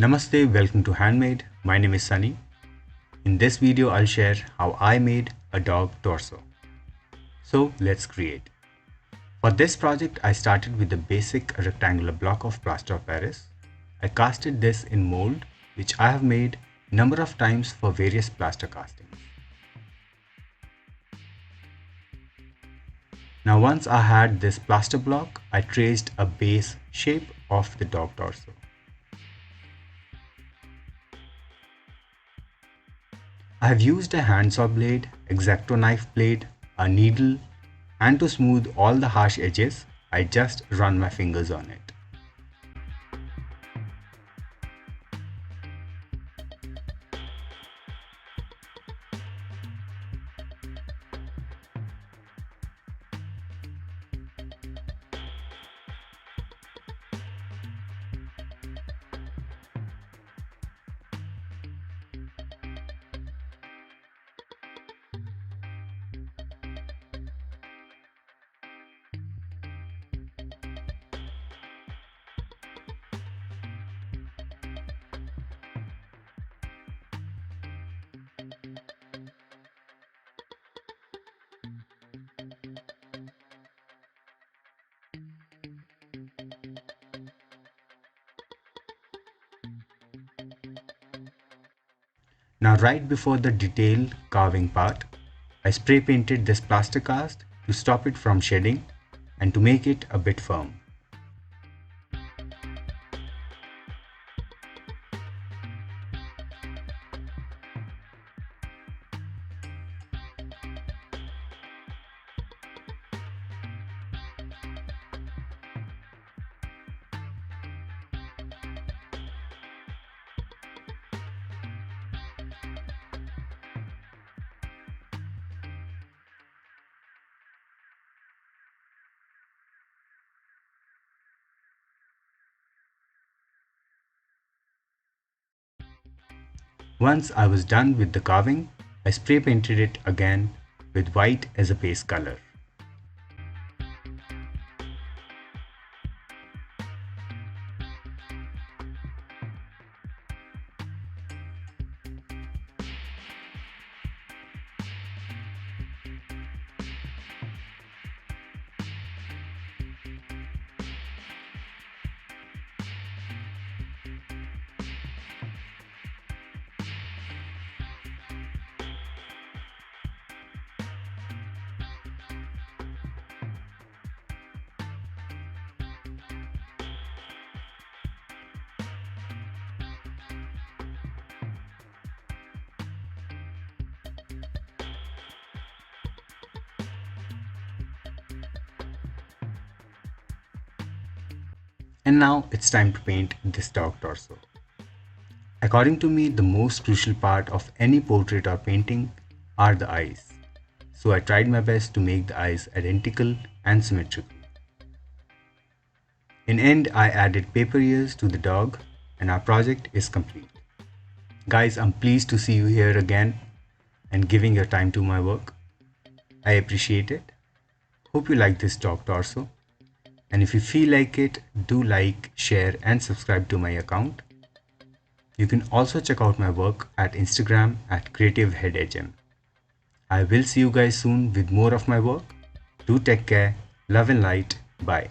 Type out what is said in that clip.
Namaste, welcome to Handmade. My name is Sunny. In this video, I'll share how I made a dog torso. So let's create. For this project, I started with the basic rectangular block of plaster of Paris. I casted this in mold, which I have made number of times for various plaster castings. Now once I had this plaster block, I traced a base shape of the dog torso. I have used a handsaw blade, X-Acto knife blade, a needle, and to smooth all the harsh edges, I just run my fingers on it. Now right before the detail carving part, I spray painted this plaster cast to stop it from shedding and to make it a bit firm. Once I was done with the carving, I spray painted it again with white as a base color. And now it's time to paint this dog torso. According to me, the most crucial part of any portrait or painting are the eyes. So I tried my best to make the eyes identical and symmetrical. In end, I added paper ears to the dog and our project is complete. Guys, I'm pleased to see you here again and giving your time to my work. I appreciate it. Hope you like this dog torso. And if you feel like it, do like, share and subscribe to my account. You can also check out my work at Instagram at creativeheadhm. I will see you guys soon with more of my work. Do take care, love and light, bye.